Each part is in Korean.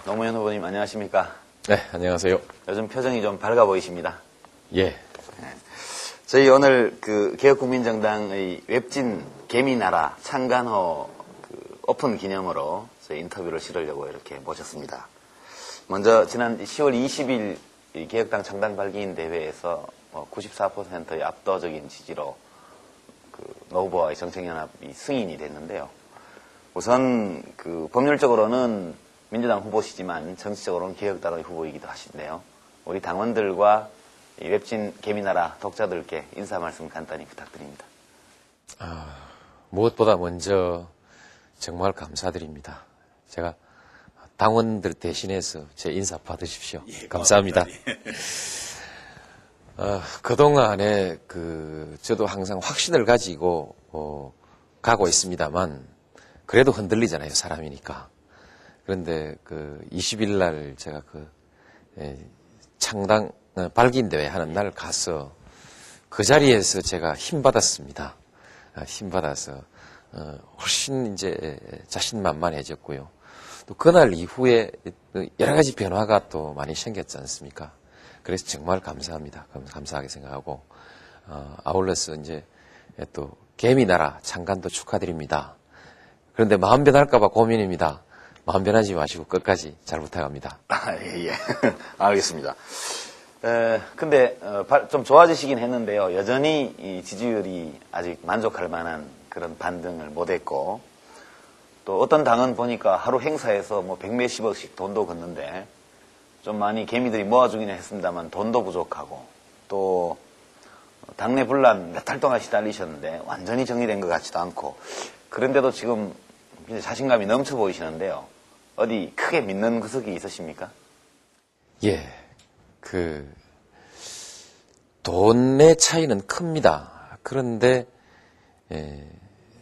노무현 후보님 안녕하십니까? 네, 안녕하세요. 요즘 표정이 좀 밝아 보이십니다. 예. 저희 오늘 그 개혁국민정당의 웹진 개미나라 창간호 오픈 기념으로 저희 인터뷰를 실으려고 이렇게 모셨습니다. 먼저 지난 10월 20일 개혁당 창당 발기인 대회에서 94%의 압도적인 지지로 노 후보와의 정책연합이 승인이 됐는데요. 우선 법률적으로는 민주당 후보시지만 정치적으로는 개혁당의 후보이기도 하신데요. 우리 당원들과 이 웹진 개미나라 독자들께 인사 말씀 간단히 부탁드립니다. 무엇보다 먼저 정말 감사드립니다. 제가 당원들 대신해서 제 인사 받으십시오. 예, 감사합니다. 그동안에 저도 항상 확신을 가지고 가고 있습니다만 그래도 흔들리잖아요, 사람이니까. 그런데 20일 날 제가 창당 발기인 대회 하는 날 가서 그 자리에서 제가 힘 받았습니다. 힘 받아서 훨씬 이제 자신만만해졌고요. 또 그날 이후에 여러 가지 변화가 또 많이 생겼지 않습니까? 그래서 정말 감사합니다. 감사하게 생각하고 아울러서 이제 또 개미나라 창간도 축하드립니다. 그런데 마음 변할까봐 고민입니다. 마음 변하지 마시고 끝까지 잘 부탁합니다. 예. 알겠습니다. 근데 좀 좋아지시긴 했는데요. 여전히 이 지지율이 아직 만족할 만한 그런 반등을 못했고, 또 어떤 당은 보니까 하루 행사에서 뭐 100몇십억씩 돈도 걷는데 좀 많이 개미들이 모아주기는 했습니다만 돈도 부족하고, 또 당내 분란 몇 달 동안 시달리셨는데 완전히 정리된 것 같지도 않고, 그런데도 지금 자신감이 넘쳐 보이시는데요. 어디 크게 믿는 구석이 있으십니까? 예, 돈의 차이는 큽니다. 그런데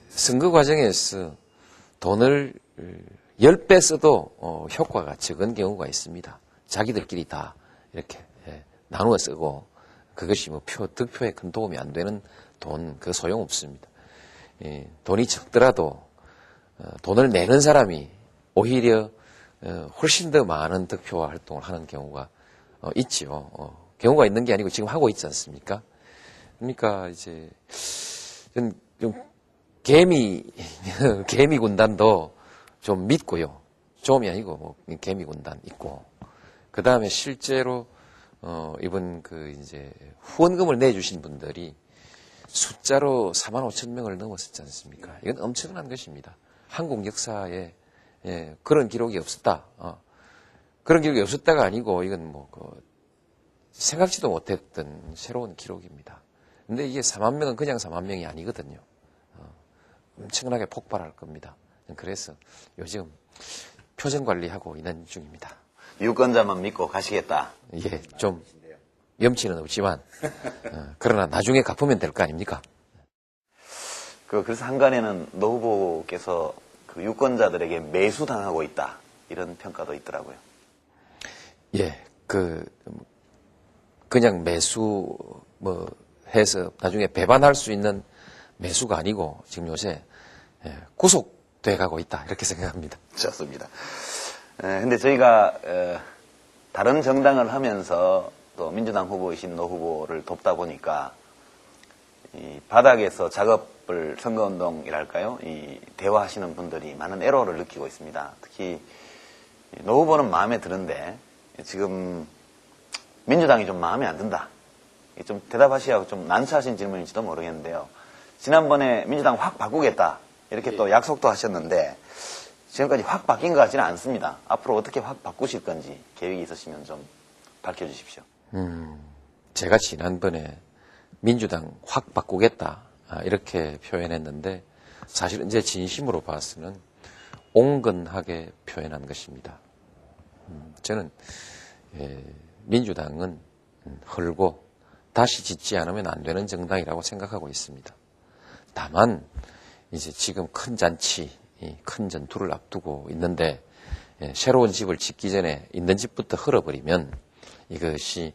선거 과정에서 돈을 10배 써도 효과가 적은 경우가 있습니다. 자기들끼리 다 이렇게 나누어 쓰고 그것이 득표에 큰 도움이 안 되는 돈, 그거 소용없습니다. 돈이 적더라도 돈을 내는 사람이 오히려 훨씬 더 많은 득표와 활동을 하는 경우가 있지요. 경우가 있는 게 아니고 지금 하고 있지 않습니까? 그러니까 이제 좀 개미 군단도 좀 믿고요. 좀이 아니고 개미 군단 있고, 그 다음에 실제로 이번 이제 후원금을 내주신 분들이 숫자로 4만 5천 명을 넘었었지 않습니까? 이건 엄청난 것입니다. 한국 역사에 그런 기록이 없었다. 그런 기록이 없었다가 아니고 이건 생각지도 못했던 새로운 기록입니다. 근데 이게 4만 명은 그냥 4만 명이 아니거든요. 엄청나게 폭발할 겁니다. 그래서 요즘 표정 관리하고 있는 중입니다. 유권자만 믿고 가시겠다. 예, 좀 염치는 없지만 그러나 나중에 갚으면 될 거 아닙니까? 그래서 한간에는 노 후보께서 유권자들에게 매수당하고 있다, 이런 평가도 있더라고요. 예, 그냥 매수 해서 나중에 배반할 수 있는 매수가 아니고 지금 요새 구속돼 가고 있다, 이렇게 생각합니다. 좋습니다. 근데 저희가 다른 정당을 하면서 또 민주당 후보이신 노 후보를 돕다 보니까 이 바닥에서 작업을, 선거운동이랄까요, 이 대화하시는 분들이 많은 애로를 느끼고 있습니다. 특히 노 후보는 마음에 드는데 지금 민주당이 좀 마음에 안 든다. 좀 대답하시라고 좀 난처하신 질문일지도 모르겠는데요. 지난번에 민주당 확 바꾸겠다, 이렇게 또 약속도 하셨는데 지금까지 확 바뀐 것 같지는 않습니다. 앞으로 어떻게 확 바꾸실 건지 계획이 있으시면 좀 밝혀주십시오. 제가 지난번에 민주당 확 바꾸겠다, 이렇게 표현했는데 사실은 제 진심으로 봐서는 온건하게 표현한 것입니다. 저는 민주당은 헐고 다시 짓지 않으면 안 되는 정당이라고 생각하고 있습니다. 다만 이제 지금 큰 잔치, 큰 전투를 앞두고 있는데 새로운 집을 짓기 전에 있는 집부터 헐어버리면 이것이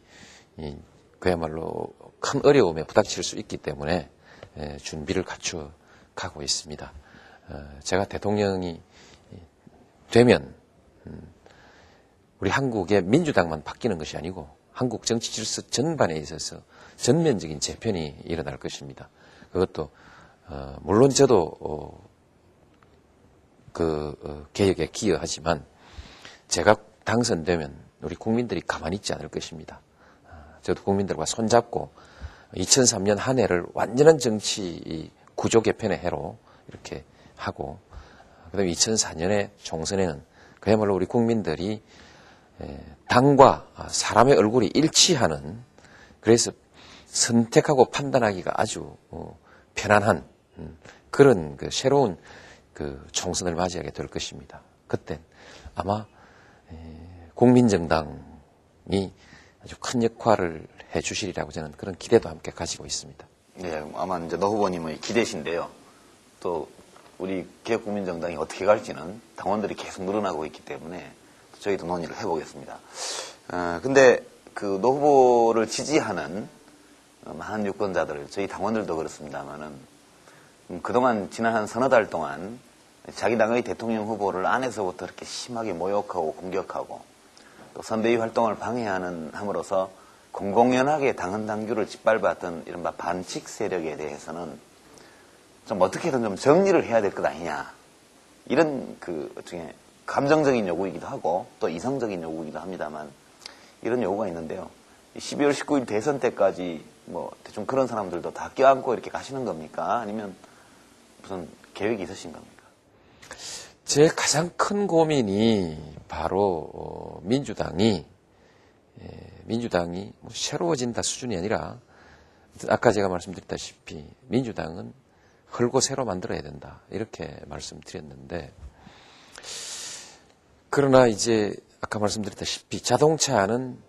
그야말로 큰 어려움에 부닥칠 수 있기 때문에 준비를 갖추어 가고 있습니다. 제가 대통령이 되면 우리 한국의 민주당만 바뀌는 것이 아니고 한국 정치 질서 전반에 있어서 전면적인 재편이 일어날 것입니다. 그것도 물론 저도 개혁에 기여하지만 제가 당선되면 우리 국민들이 가만히 있지 않을 것입니다. 저도 국민들과 손잡고 2003년 한 해를 완전한 정치 구조 개편의 해로 이렇게 하고, 그다음에 2004년에 총선에는 그야말로 우리 국민들이 당과 사람의 얼굴이 일치하는, 그래서 선택하고 판단하기가 아주 편안한 그런 새로운 총선을 맞이하게 될 것입니다. 그땐 아마 국민정당이 아주 큰 역할을 해주시리라고 저는 그런 기대도 함께 가지고 있습니다. 네, 아마 이제 노 후보님의 기대신데요. 또 우리 개혁국민정당이 어떻게 갈지는 당원들이 계속 늘어나고 있기 때문에 저희도 논의를 해보겠습니다. 근데 노 후보를 지지하는 많은 유권자들, 저희 당원들도 그렇습니다만은 그동안 지난 한 서너 달 동안 자기 당의 대통령 후보를 안에서부터 이렇게 심하게 모욕하고 공격하고 또 선대위 활동을 방해하는 함으로써 공공연하게 당헌 당규를 짓밟았던 이른바 반칙 세력에 대해서는 좀 어떻게든 좀 정리를 해야 될 것 아니냐, 이런 중에 감정적인 요구이기도 하고 또 이성적인 요구이기도 합니다만 이런 요구가 있는데요. 12월 19일 대선 때까지 뭐 대충 그런 사람들도 다 껴안고 이렇게 가시는 겁니까? 아니면 무슨 계획이 있으신 겁니까? 제 가장 큰 고민이 바로 민주당이 뭐 새로워진다 수준이 아니라, 아까 제가 말씀드렸다시피 민주당은 헐고 새로 만들어야 된다, 이렇게 말씀드렸는데, 그러나 이제 아까 말씀드렸다시피 자동차는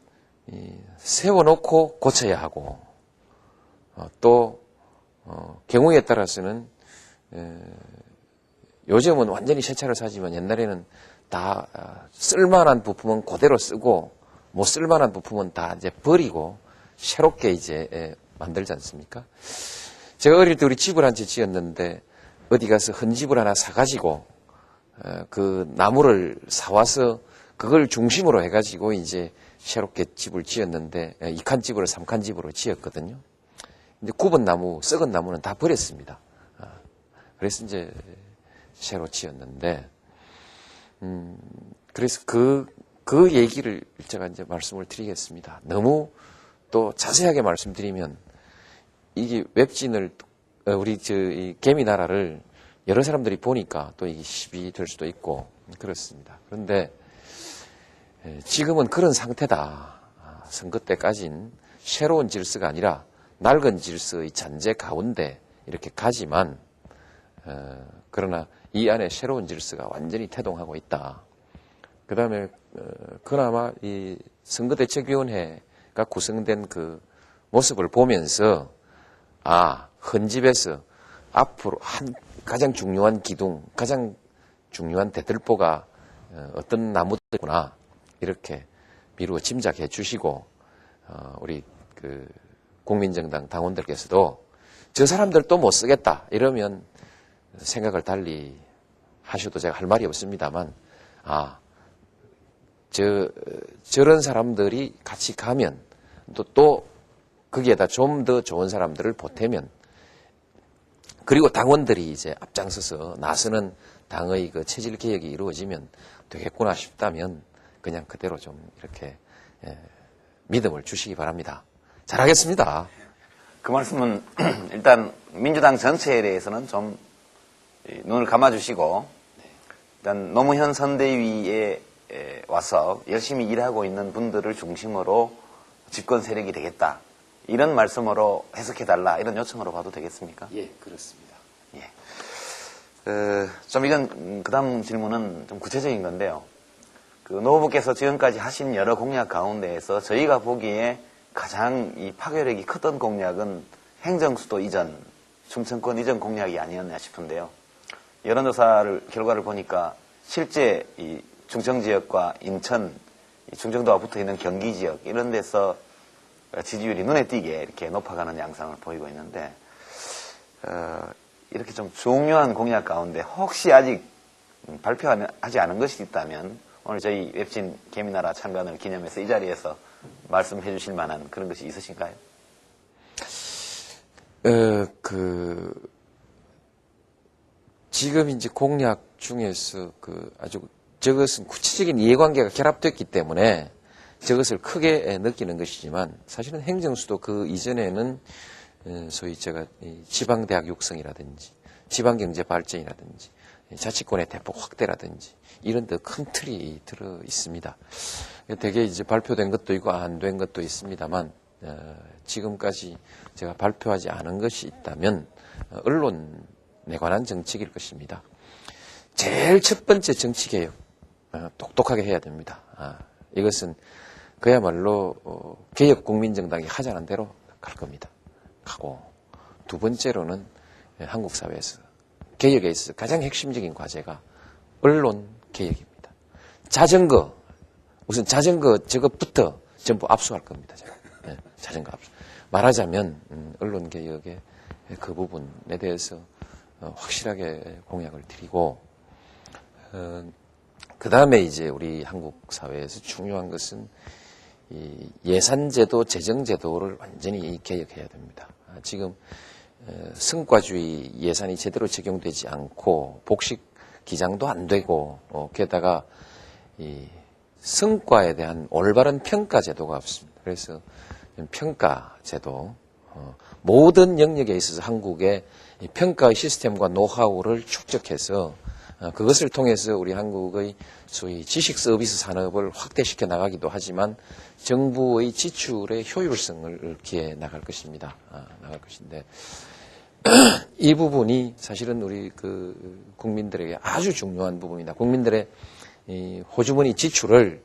세워놓고 고쳐야 하고, 또 경우에 따라서는 요즘은 완전히 새 차를 사지만 옛날에는 다 쓸만한 부품은 그대로 쓰고 못 쓸만한 부품은 다 이제 버리고 새롭게 이제 만들지 않습니까? 제가 어릴 때 우리 집을 한 채 지었는데 어디 가서 헌집을 하나 사가지고 그 나무를 사와서 그걸 중심으로 해가지고 이제 새롭게 집을 지었는데 2칸 집으로 3칸 집으로 지었거든요. 근데 굽은 나무, 썩은 나무는 다 버렸습니다. 그래서 이제 새로 지었는데, 그래서 그 얘기를 제가 이제 말씀을 드리겠습니다. 너무 또 자세하게 말씀드리면 이게 웹진을 우리 이 개미나라를 여러 사람들이 보니까 또 이게 시비 될 수도 있고 그렇습니다. 그런데 지금은 그런 상태다. 선거 때까지는 새로운 질서가 아니라 낡은 질서의 잔재 가운데 이렇게 가지만, 그러나 이 안에 새로운 질서가 완전히 태동하고 있다. 그 다음에 그나마 이 선거대책위원회가 구성된 그 모습을 보면서 헌집에서 앞으로 가장 중요한 기둥, 가장 중요한 대들보가 어떤 나무들구나, 이렇게 미루어 짐작해 주시고, 우리 국민정당 당원들께서도 저 사람들 또 못 쓰겠다 이러면 생각을 달리 하셔도 제가 할 말이 없습니다만, 저런 사람들이 같이 가면 또 거기에다 좀 더 좋은 사람들을 보태면, 그리고 당원들이 이제 앞장서서 나서는 당의 그 체질 개혁이 이루어지면 되겠구나 싶다면 그냥 그대로 좀 이렇게 믿음을 주시기 바랍니다. 잘하겠습니다. 그 말씀은 일단 민주당 전체에 대해서는 좀 눈을 감아주시고, 일단 노무현 선대위에 와서 열심히 일하고 있는 분들을 중심으로 집권 세력이 되겠다, 이런 말씀으로 해석해달라, 이런 요청으로 봐도 되겠습니까? 예, 그렇습니다. 예. 좀 이건 그 다음 질문은 좀 구체적인 건데요. 노 후보께서 지금까지 하신 여러 공약 가운데에서 저희가 보기에 가장 이 파괴력이 컸던 공약은 행정수도 이전, 충청권 이전 공약이 아니었나 싶은데요. 여론조사 결과를 보니까 실제 이 충청지역과 인천, 충청도가 붙어있는 경기지역 이런 데서 지지율이 눈에 띄게 이렇게 높아가는 양상을 보이고 있는데, 이렇게 좀 중요한 공약 가운데 혹시 아직 발표하지 않은 것이 있다면 오늘 저희 웹진 개미나라 창간을 기념해서 이 자리에서 말씀해 주실 만한 그런 것이 있으신가요? 지금 이제 공약 중에서 아주 저것은 구체적인 이해관계가 결합됐기 때문에 저것을 크게 느끼는 것이지만 사실은 행정수도 그 이전에는 소위 제가 지방대학 육성이라든지 지방경제 발전이라든지 자치권의 대폭 확대라든지 이런 데 큰 틀이 들어 있습니다. 되게 이제 발표된 것도 있고 안 된 것도 있습니다만 지금까지 제가 발표하지 않은 것이 있다면 언론에 관한 정책일 것입니다. 제일 첫 번째 정치개혁 똑똑하게 해야 됩니다. 이것은 그야말로 개혁 국민정당이 하자는 대로 갈 겁니다. 하고 두 번째로는 한국 사회에서 개혁에 있어서 가장 핵심적인 과제가 언론 개혁입니다. 우선 자전거 저것부터 전부 압수할 겁니다. 제가. 자전거 압수. 말하자면 언론 개혁의 그 부분에 대해서 확실하게 공약을 드리고 그 다음에 이제 우리 한국 사회에서 중요한 것은 이 예산제도, 재정제도를 완전히 개혁해야 됩니다. 지금 성과주의 예산이 제대로 적용되지 않고 복식 기장도 안 되고 게다가 이 성과에 대한 올바른 평가 제도가 없습니다. 그래서 평가제도 모든 영역에 있어서 한국의 평가의 시스템과 노하우를 축적해서 그것을 통해서 우리 한국의 소위 지식 서비스 산업을 확대시켜 나가기도 하지만 정부의 지출의 효율성을 기해 나갈 것입니다. 나갈 것인데 이 부분이 사실은 우리 국민들에게 아주 중요한 부분이다. 국민들의 이 호주머니 지출을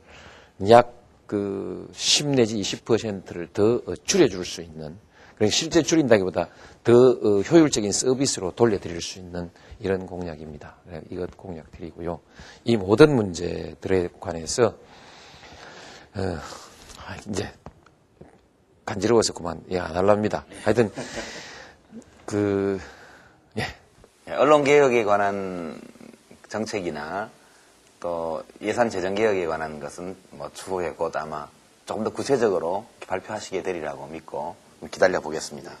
약 10 내지 20%를 더 줄여줄 수 있는, 그러니까 실제 줄인다기보다 더 효율적인 서비스로 돌려드릴 수 있는 이런 공약입니다. 이것 공약 드리고요. 이 모든 문제들에 관해서 이제 간지러워서 그만 안 하랍니다. 하여튼 언론개혁에 관한 정책이나 또 예산 재정 개혁에 관한 것은 추후에 곧 아마 조금 더 구체적으로 발표하시게 되리라고 믿고 기다려 보겠습니다.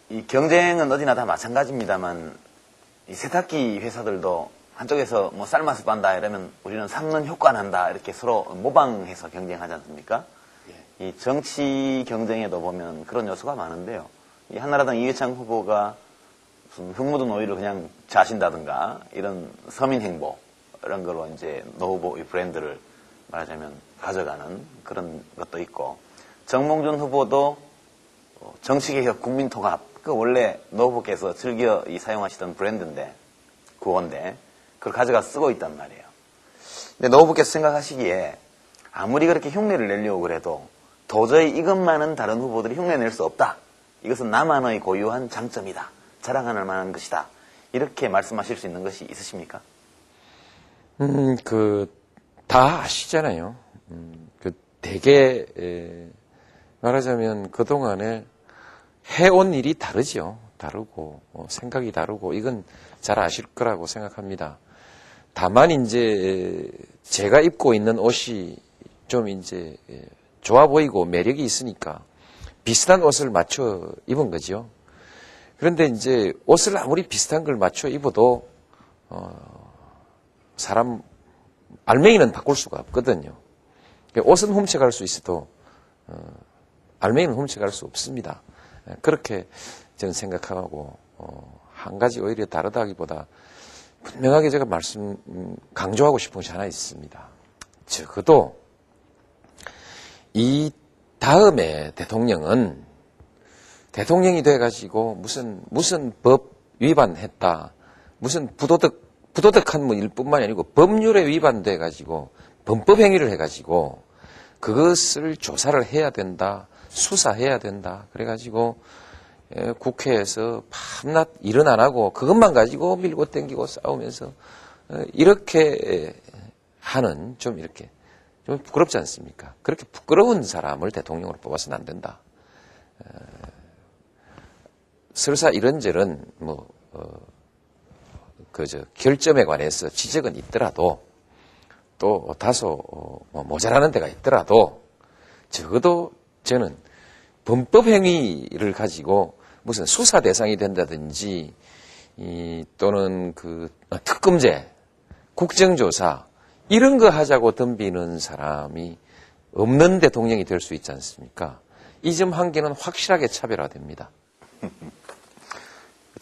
이 경쟁은 어디나 다 마찬가지입니다만 이 세탁기 회사들도 한쪽에서 삶아서 판다 이러면 우리는 삶는 효과 난다 이렇게 서로 모방해서 경쟁하지 않습니까? 이 정치 경쟁에도 보면 그런 요소가 많은데요. 이 한나라당 이회창 후보가 무슨 흙 묻은 오이를 그냥 자신다든가 이런 서민 행보 이런 걸로 이제 노 후보의 브랜드를 말하자면 가져가는 그런 것도 있고, 정몽준 후보도 정치개혁 국민통합 그 원래 노 후보께서 즐겨 사용하시던 브랜드인데 구호인데 그걸 가져가 쓰고 있단 말이에요. 근데 노 후보께서 생각하시기에 아무리 그렇게 흉내를 내려고 그래도 도저히 이것만은 다른 후보들이 흉내낼 수 없다. 이것은 나만의 고유한 장점이다. 자랑할 만한 것이다. 이렇게 말씀하실 수 있는 것이 있으십니까? 다 아시잖아요. 되게, 말하자면 그동안에 해온 일이 다르죠. 다르고, 생각이 다르고, 이건 잘 아실 거라고 생각합니다. 다만, 이제, 제가 입고 있는 옷이 좀 이제, 좋아 보이고 매력이 있으니까 비슷한 옷을 맞춰 입은 거죠. 그런데 이제 옷을 아무리 비슷한 걸 맞춰 입어도 사람 알맹이는 바꿀 수가 없거든요. 옷은 훔쳐갈 수 있어도 알맹이는 훔쳐갈 수 없습니다. 그렇게 저는 생각하고 한 가지 오히려 다르다기보다 분명하게 제가 강조하고 싶은 것이 하나 있습니다. 적어도 이 다음에 대통령이 돼가지고 무슨 법 위반했다, 무슨 부도덕한 일뿐만이 아니고 법률에 위반돼가지고 범법 행위를 해가지고 그것을 조사를 해야 된다, 수사해야 된다. 그래가지고 국회에서 밤낮 일은 안 하고 그것만 가지고 밀고 땡기고 싸우면서 이렇게 하는 좀 부끄럽지 않습니까? 그렇게 부끄러운 사람을 대통령으로 뽑아서는 안 된다. 설사 이런저런 결점에 관해서 지적은 있더라도 또 다소 모자라는 데가 있더라도 적어도 저는 범법 행위를 가지고 무슨 수사 대상이 된다든지 또는 그 특검제, 국정조사 이런 거 하자고 덤비는 사람이 없는 대통령이 될 수 있지 않습니까? 이 점 한 개는 확실하게 차별화됩니다.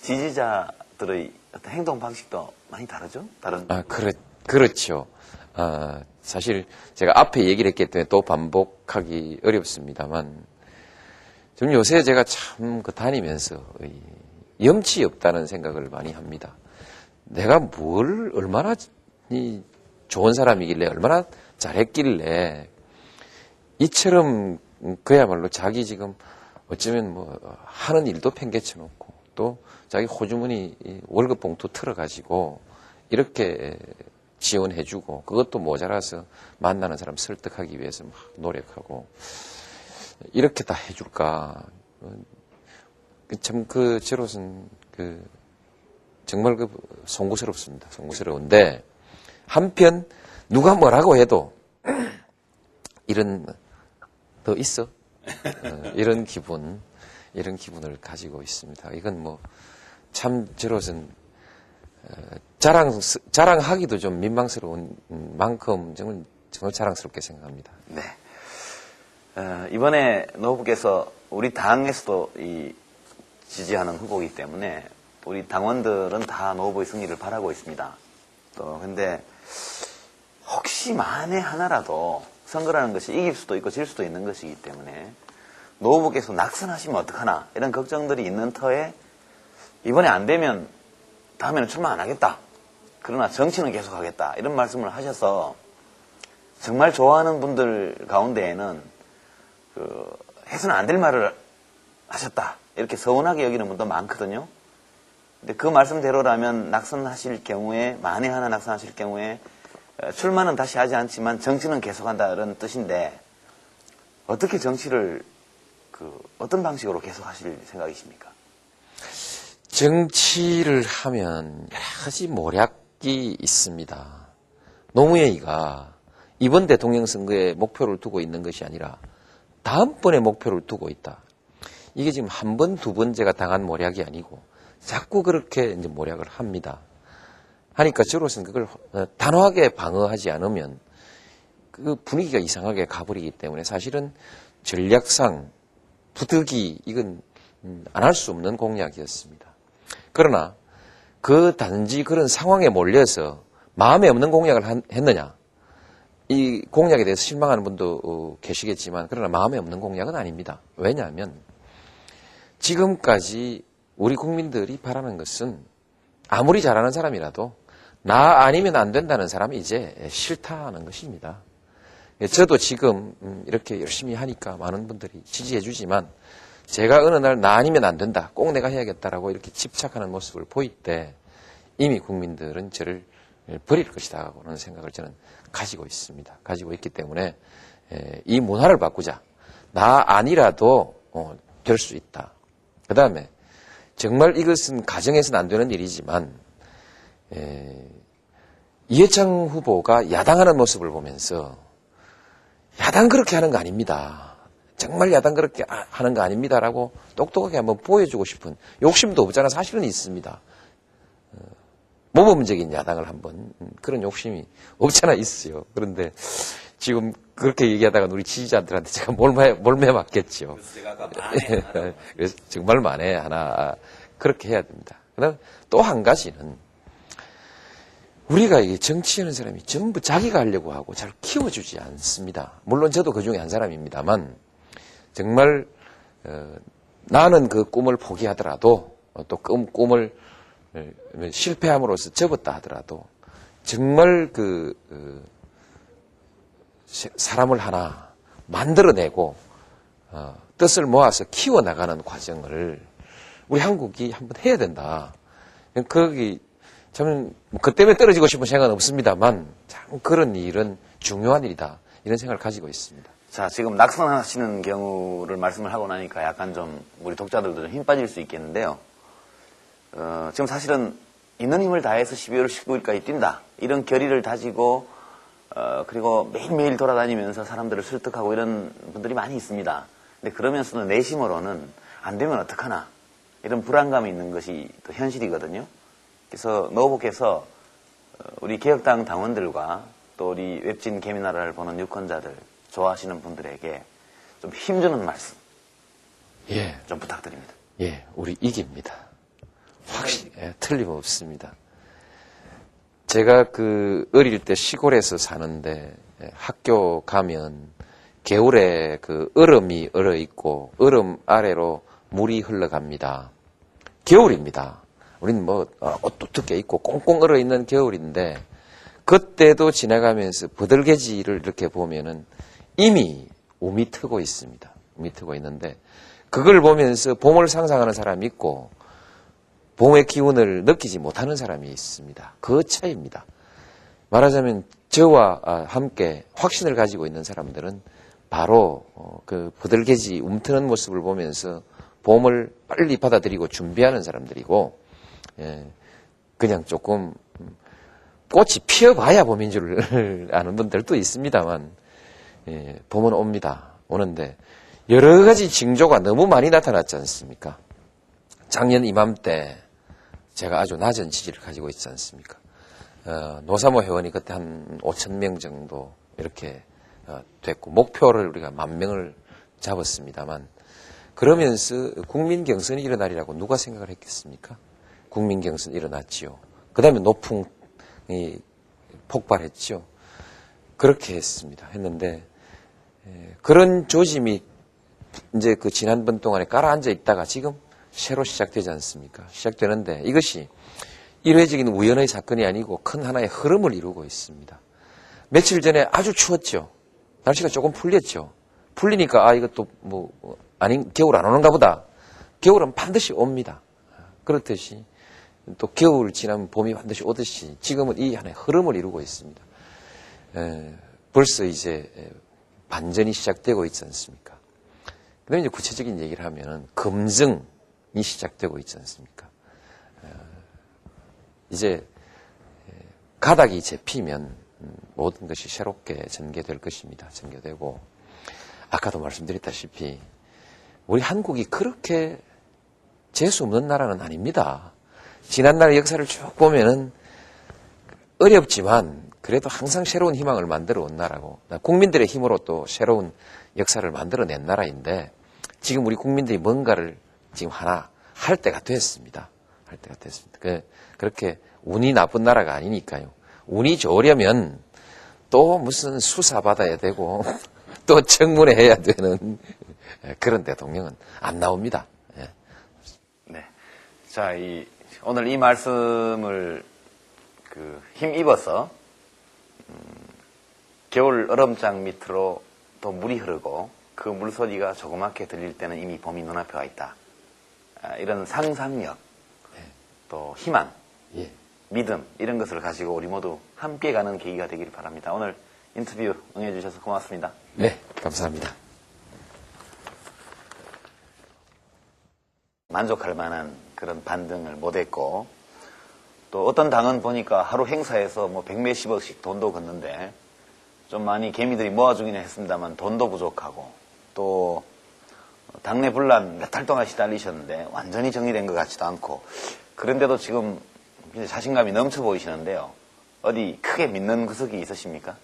지지자들의 어떤 행동 방식도 많이 다르죠? 그렇죠. 사실 제가 앞에 얘기를 했기 때문에 또 반복하기 어렵습니다만, 좀 요새 제가 참 다니면서 염치 없다는 생각을 많이 합니다. 내가 뭘 얼마나 좋은 사람이길래, 얼마나 잘했길래, 이처럼 그야말로 자기 지금 어쩌면 하는 일도 팽개쳐 놓고, 또 자기 호주머니 월급 봉투 틀어가지고 이렇게 지원해주고, 그것도 모자라서 만나는 사람 설득하기 위해서 막 노력하고, 이렇게 다 해줄까. 참 저로서는 정말 송구스럽습니다. 송구스러운데, 한편 누가 뭐라고 해도 이런 더 있어 이런 기분을 가지고 있습니다. 이건 참 저로서는 자랑하기도 좀 민망스러운 만큼 정말 자랑스럽게 생각합니다. 네. 이번에 노 후보께서 우리 당에서도 지지하는 후보이기 때문에 우리 당원들은 다 노 후보의 승리를 바라고 있습니다. 근데 혹시 만에 하나라도 선거라는 것이 이길 수도 있고 질 수도 있는 것이기 때문에 노 후보께서 낙선하시면 어떡하나 이런 걱정들이 있는 터에 이번에 안 되면 다음에는 출마 안 하겠다. 그러나 정치는 계속하겠다. 이런 말씀을 하셔서 정말 좋아하는 분들 가운데에는 해서는 안 될 말을 하셨다. 이렇게 서운하게 여기는 분도 많거든요. 근데 그 말씀대로라면 낙선하실 경우에, 만에 하나 낙선하실 경우에 출마는 다시 하지 않지만 정치는 계속한다 이런 뜻인데, 어떻게 정치를 어떤 방식으로 계속하실 생각이십니까? 정치를 하면 여러 가지 모략이 있습니다. 노무현이가 이번 대통령 선거에 목표를 두고 있는 것이 아니라 다음번에 목표를 두고 있다. 이게 지금 한 번, 두 번 제가 당한 모략이 아니고 자꾸 그렇게 이제 모략을 합니다. 하니까 저로서는 그걸 단호하게 방어하지 않으면 그 분위기가 이상하게 가버리기 때문에 사실은 전략상 부득이 이건 안 할 수 없는 공약이었습니다. 그러나 단지 그런 상황에 몰려서 마음에 없는 공약을 했느냐? 이 공약에 대해서 실망하는 분도 계시겠지만, 그러나 마음에 없는 공약은 아닙니다. 왜냐하면 지금까지 우리 국민들이 바라는 것은 아무리 잘하는 사람이라도 나 아니면 안 된다는 사람이 이제 싫다는 것입니다. 저도 지금 이렇게 열심히 하니까 많은 분들이 지지해 주지만, 제가 어느 날 나 아니면 안 된다, 꼭 내가 해야겠다라고 이렇게 집착하는 모습을 보일 때 이미 국민들은 저를 버릴 것이다라는 생각을 저는 가지고 있습니다. 가지고 있기 때문에 이 문화를 바꾸자. 나 아니라도 될 수 있다. 그 다음에 정말 이것은 가정에서는 안 되는 일이지만, 이해창 후보가 야당하는 모습을 보면서 야당 그렇게 하는 거 아닙니다. 정말 야당 그렇게 하는 거 아닙니다라고 똑똑하게 한번 보여주고 싶은 욕심도 없잖아. 사실은 있습니다. 모범적인 야당을 한번, 그런 욕심이 없잖아 있어요. 그런데 지금 그렇게 얘기하다가 우리 지지자들한테 제가 몰매 맞겠죠. 그래서 정말 만에 하나 그렇게 해야 됩니다. 그다음 또 한 가지는, 우리가 정치하는 사람이 전부 자기가 하려고 하고 잘 키워주지 않습니다. 물론 저도 그 중에 한 사람입니다만, 정말 나는 그 꿈을 포기하더라도, 또 꿈을 실패함으로써 접었다 하더라도 정말 사람을 하나 만들어내고 뜻을 모아서 키워나가는 과정을 우리 한국이 한번 해야 된다. 거기 저는 그 때문에 떨어지고 싶은 생각은 없습니다만, 참 그런 일은 중요한 일이다, 이런 생각을 가지고 있습니다. 자, 지금 낙선하시는 경우를 말씀을 하고 나니까 약간 좀 우리 독자들도 좀 힘 빠질 수 있겠는데요. 지금 사실은 있는 힘을 다해서 12월 19일까지 뛴다, 이런 결의를 다지고 그리고 매일매일 돌아다니면서 사람들을 설득하고 이런 분들이 많이 있습니다. 근데 그러면서도 내심으로는 안 되면 어떡하나 이런 불안감이 있는 것이 또 현실이거든요. 그래서 노 후보께서 우리 개혁당 당원들과 또 우리 웹진 개미나라를 보는 유권자들 좋아하시는 분들에게 좀 힘주는 말씀 좀 부탁드립니다. 예, 우리 이깁니다. 확실히 틀림없습니다. 제가 어릴 때 시골에서 사는데 학교 가면 겨울에 얼음이 얼어 있고 얼음 아래로 물이 흘러갑니다. 겨울입니다. 우리는 옷도 두께 있고 꽁꽁 얼어 있는 겨울인데 그때도 지나가면서 버들개지를 이렇게 보면은 이미 움이 트고 있습니다. 움이 트고 있는데 그걸 보면서 봄을 상상하는 사람이 있고 봄의 기운을 느끼지 못하는 사람이 있습니다. 그 차이입니다. 말하자면 저와 함께 확신을 가지고 있는 사람들은 바로 그 버들개지 움트는 모습을 보면서 봄을 빨리 받아들이고 준비하는 사람들이고 그냥 조금 꽃이 피어봐야 봄인 줄 아는 분들도 있습니다만 봄은 옵니다. 오는데 여러 가지 징조가 너무 많이 나타났지 않습니까? 작년 이맘때 제가 아주 낮은 지지를 가지고 있지 않습니까? 노사모 회원이 그때 한 5,000명 정도 이렇게 됐고 목표를 우리가 10,000명을 잡았습니다만 그러면서 국민 경선이 일어나리라고 누가 생각을 했겠습니까? 국민 경선 일어났지요. 그 다음에 노풍이 폭발했죠. 그렇게 했는데 그런 조짐이 이제 지난번 동안에 깔아앉아 있다가 지금 새로 시작되지 않습니까? 시작되는데 이것이 일회적인 우연의 사건이 아니고 큰 하나의 흐름을 이루고 있습니다. 며칠 전에 아주 추웠죠. 날씨가 조금 풀렸죠. 풀리니까 이것도 겨울 안 오는가 보다. 겨울은 반드시 옵니다. 그렇듯이 또 겨울 지나면 봄이 반드시 오듯이 지금은 이 하나의 흐름을 이루고 있습니다. 벌써 이제 반전이 시작되고 있지 않습니까? 그 다음에 이제 구체적인 얘기를 하면은 검증이 시작되고 있지 않습니까? 이제 가닥이 잡히면 모든 것이 새롭게 전개될 것입니다. 전개되고 아까도 말씀드렸다시피 우리 한국이 그렇게 재수 없는 나라는 아닙니다. 지난날 역사를 쭉 보면은 어렵지만 그래도 항상 새로운 희망을 만들어 온 나라고 국민들의 힘으로 또 새로운 역사를 만들어낸 나라인데 지금 우리 국민들이 뭔가를 지금 하나 할 때가 됐습니다. 할 때가 됐습니다. 그렇게 운이 나쁜 나라가 아니니까요. 운이 좋으려면 또 무슨 수사 받아야 되고 또 청문회해야 되는 그런 대통령은 안 나옵니다. 네. 자, 오늘 이 말씀을 힘입어서 겨울 얼음장 밑으로 또 물이 흐르고 그 물소리가 조그맣게 들릴 때는 이미 봄이 눈앞에 와 있다. 이런 상상력, 또 희망, 믿음 이런 것을 가지고 우리 모두 함께 가는 계기가 되기를 바랍니다. 오늘 인터뷰 응해주셔서 고맙습니다. 네, 감사합니다. 만족할 만한 그런 반등을 못했고 또 어떤 당은 보니까 하루 행사에서 100몇십억씩 돈도 걷는데 좀 많이 개미들이 모아주기는 했습니다만 돈도 부족하고 또 당내 분란 몇 달 동안 시달리셨는데 완전히 정리된 것 같지도 않고 그런데도 지금 자신감이 넘쳐 보이시는데요. 어디 크게 믿는 구석이 있으십니까?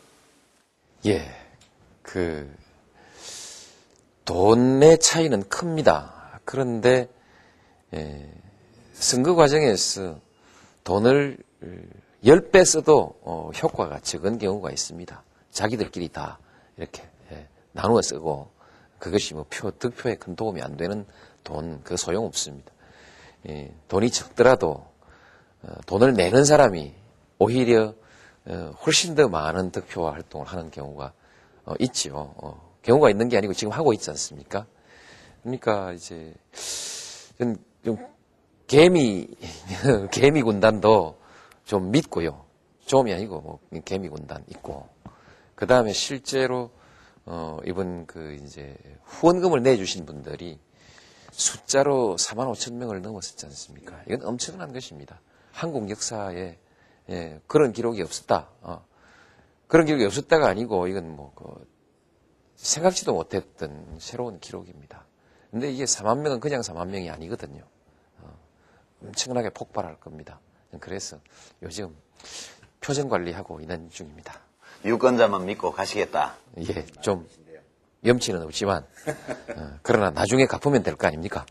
예, 돈의 차이는 큽니다. 그런데 선거 과정에서 돈을 10배 써도 효과가 적은 경우가 있습니다. 자기들끼리 다 이렇게 나누어 쓰고 그것이 득표에 큰 도움이 안 되는 돈, 그거 소용없습니다. 돈이 적더라도 돈을 내는 사람이 오히려 훨씬 더 많은 득표와 활동을 하는 경우가 있지요. 경우가 있는 게 아니고 지금 하고 있지 않습니까? 그러니까 이제 좀 개미 군단도 좀 믿고요. 좀이 아니고 개미 군단 있고 그 다음에 실제로 이번 이제 후원금을 내주신 분들이 숫자로 45,000명을 넘었었지 않습니까? 이건 엄청난 것입니다. 한국 역사에 그런 기록이 없었다. 그런 기록이 없었다가 아니고 이건 뭐 생각지도 못했던 새로운 기록입니다. 근데 이게 4만 명은 그냥 4만 명이 아니거든요. 엄청나게 폭발할 겁니다. 그래서 요즘 표정 관리하고 있는 중입니다. 유권자만 믿고 가시겠다. 예, 좀 염치는 없지만 그러나 나중에 갚으면 될 거 아닙니까?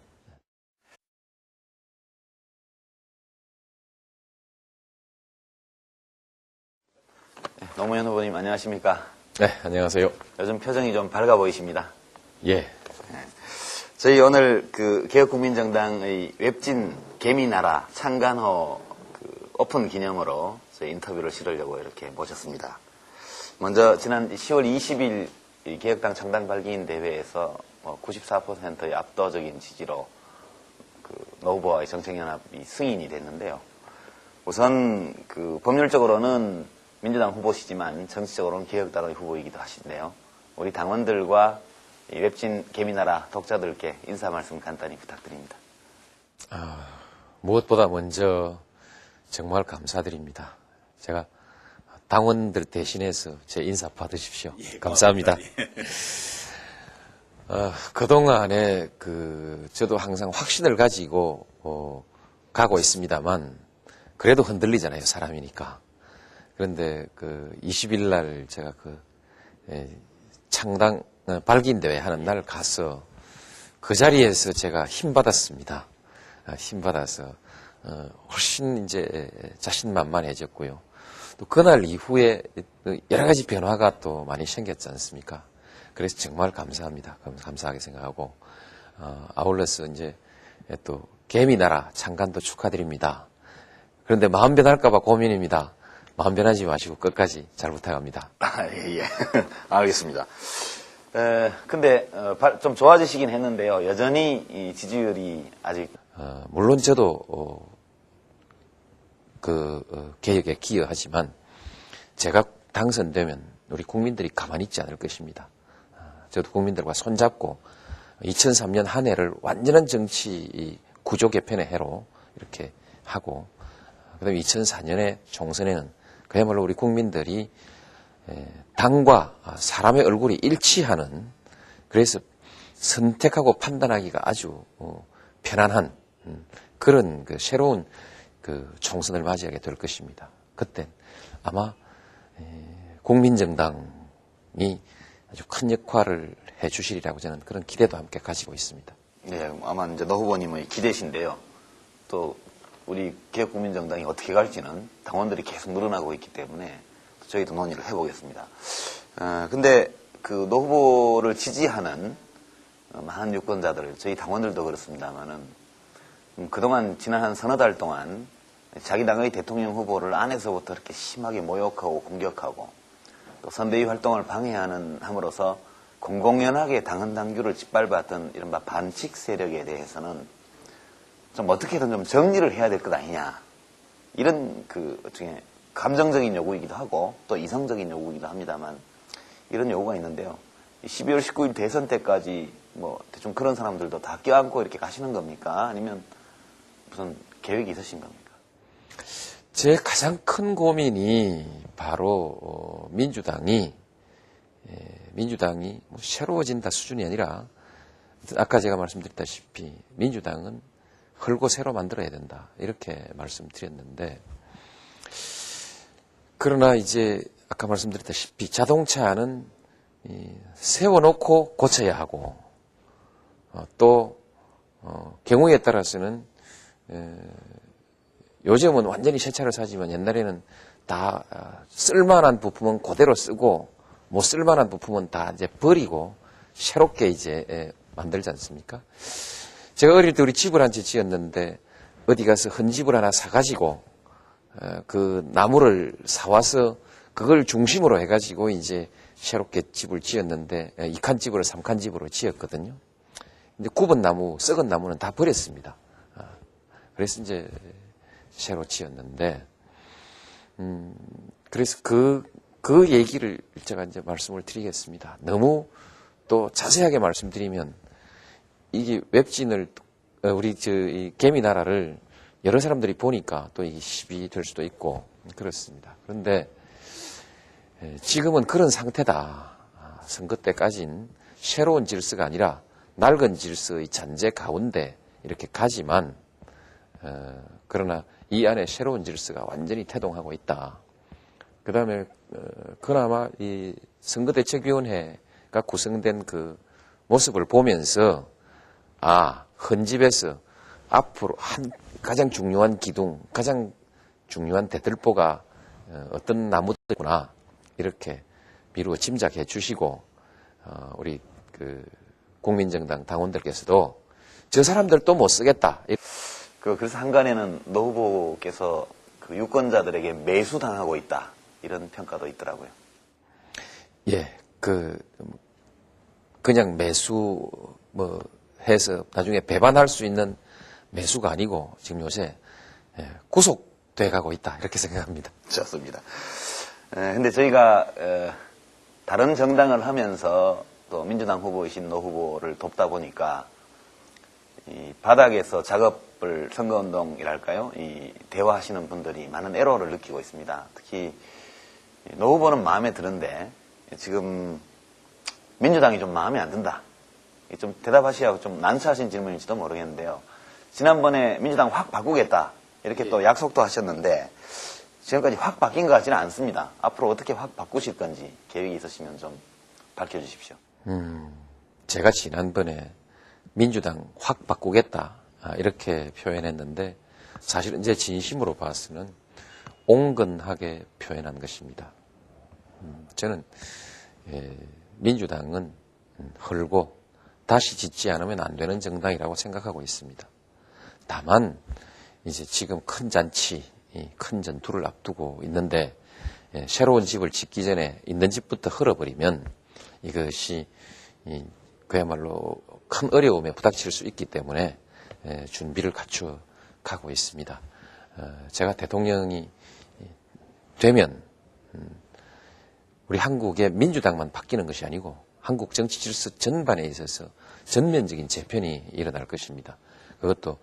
노무현 후보님 안녕하십니까? 네, 안녕하세요. 요즘 표정이 좀 밝아 보이십니다. 예. 저희 오늘 그 개혁국민정당의 웹진 개미나라 창간호 오픈 기념으로 저희 인터뷰를 실으려고 이렇게 모셨습니다. 먼저 지난 10월 20일 개혁당 창당 발기인 대회에서 94%의 압도적인 지지로 노 후보와의 정책연합이 승인이 됐는데요. 우선 법률적으로는 민주당 후보시지만 정치적으로는 개혁당의 후보이기도 하신데요. 우리 당원들과 이 웹진 개미나라 독자들께 인사 말씀 간단히 부탁드립니다. 무엇보다 먼저 정말 감사드립니다. 제가 당원들 대신해서 제 인사 받으십시오. 예, 감사합니다. 그동안에 저도 항상 확신을 가지고 가고 있습니다만 그래도 흔들리잖아요, 사람이니까. 그런데 20일 날 제가 창당 발기인 대회 하는 날 가서 그 자리에서 제가 힘 받았습니다. 힘 받아서 훨씬 이제 자신만만해졌고요. 또 그날 이후에 여러 가지 변화가 또 많이 생겼지 않습니까? 그래서 정말 감사합니다. 감사하게 생각하고 아울러서 이제 또 개미나라 창간도 축하드립니다. 그런데 마음 변할까봐 고민입니다. 마음 변하지 마시고 끝까지 잘 부탁합니다. 예. 알겠습니다. 근데 좀 좋아지시긴 했는데요. 여전히 이 지지율이 아직 물론 저도 개혁에 기여하지만 제가 당선되면 우리 국민들이 가만히 있지 않을 것입니다. 저도 국민들과 손잡고 2003년 한 해를 완전한 정치 구조 개편의 해로 이렇게 하고 그다음에 2004년에 총선에는 그야말로 우리 국민들이 당과 사람의 얼굴이 일치하는 그래서 선택하고 판단하기가 아주 편안한 그런 새로운 총선을 맞이하게 될 것입니다. 그땐 아마 국민정당이 아주 큰 역할을 해주시리라고 저는 그런 기대도 함께 가지고 있습니다. 네, 아마 이제 노 후보님의 기대신데요. 또 우리 개혁국민정당이 어떻게 갈지는 당원들이 계속 늘어나고 있기 때문에 저희도 논의를 해보겠습니다. 근데 노 후보를 지지하는 많은 유권자들, 저희 당원들도 그렇습니다만은 그동안 지난 한 서너 달 동안 자기 당의 대통령 후보를 안에서부터 이렇게 심하게 모욕하고 공격하고 또 선대위 활동을 방해하는 함으로써 공공연하게 당헌 당규를 짓밟았던 이른바 반칙 세력에 대해서는 좀 어떻게든 좀 정리를 해야 될 것 아니냐. 이런 중에 감정적인 요구이기도 하고 또 이성적인 요구이기도 합니다만 이런 요구가 있는데요. 12월 19일 대선 때까지 대충 그런 사람들도 다 껴안고 이렇게 가시는 겁니까? 아니면 무슨 계획이 있으신 겁니까? 제 가장 큰 고민이 바로 민주당이 새로워진다 수준이 아니라 아까 제가 말씀드렸다시피 민주당은 헐고 새로 만들어야 된다 이렇게 말씀드렸는데 그러나 이제 아까 말씀드렸다시피 자동차는 세워놓고 고쳐야 하고 또 경우에 따라서는 요즘은 완전히 새 차를 사지만 옛날에는 다 쓸만한 부품은 그대로 쓰고 못 쓸만한 부품은 다 이제 버리고 새롭게 이제 만들지 않습니까? 제가 어릴 때 우리 집을 한 채 지었는데 어디 가서 헌집을 하나 사가지고 그 나무를 사와서 그걸 중심으로 해가지고 이제 새롭게 집을 지었는데 2칸 집으로 3칸 집으로 지었거든요. 근데 굽은 나무, 썩은 나무는 다 버렸습니다. 그래서 이제 새로 지었는데 그래서 그 얘기를 제가 이제 말씀을 드리겠습니다. 너무 또 자세하게 말씀드리면 이게 웹진을 우리 이 개미나라를 여러 사람들이 보니까 또 이게 시비 될 수도 있고 그렇습니다. 그런데 지금은 그런 상태다. 선거 때까진 새로운 질서가 아니라 낡은 질서의 잔재 가운데 이렇게 가지만 그러나 이 안에 새로운 질서가 완전히 태동하고 있다. 그 다음에 그나마 이 선거대책위원회가 구성된 그 모습을 보면서 헌집에서 앞으로 가장 중요한 기둥, 가장 중요한 대들보가 어떤 나무들구나 이렇게 미루어 짐작해 주시고 우리 그 국민정당 당원들께서도 저 사람들 또 못 쓰겠다. 그래서 한간에는 노 후보께서 그 유권자들에게 매수당하고 있다 이런 평가도 있더라고요. 예, 그냥 매수 해서 나중에 배반할 수 있는 매수가 아니고 지금 요새 구속돼 가고 있다 이렇게 생각합니다. 좋습니다. 근데 저희가 다른 정당을 하면서 또 민주당 후보이신 노 후보를 돕다 보니까 이 바닥에서 작업을 선거운동이랄까요? 이 대화하시는 분들이 많은 애로를 느끼고 있습니다. 특히 노 후보는 마음에 드는데 지금 민주당이 좀 마음에 안 든다. 좀 대답하시라고 좀 난처하신 질문일지도 모르겠는데요. 지난번에 민주당 확 바꾸겠다 이렇게 또 약속도 하셨는데 지금까지 확 바뀐 것 같지는 않습니다. 앞으로 어떻게 확 바꾸실 건지 계획이 있으시면 좀 밝혀주십시오. 제가 지난번에 민주당 확 바꾸겠다 이렇게 표현했는데 사실은 제 진심으로 봐서는 온건하게 표현한 것입니다. 저는 민주당은 헐고 다시 짓지 않으면 안 되는 정당이라고 생각하고 있습니다. 다만 이제 지금 큰 잔치, 큰 전투를 앞두고 있는데 새로운 집을 짓기 전에 있는 집부터 헐어버리면 이것이 그야말로 큰 어려움에 부닥칠 수 있기 때문에 준비를 갖춰 가고 있습니다. 제가 대통령이 되면 우리 한국의 민주당만 바뀌는 것이 아니고 한국 정치 질서 전반에 있어서 전면적인 재편이 일어날 것입니다. 그것도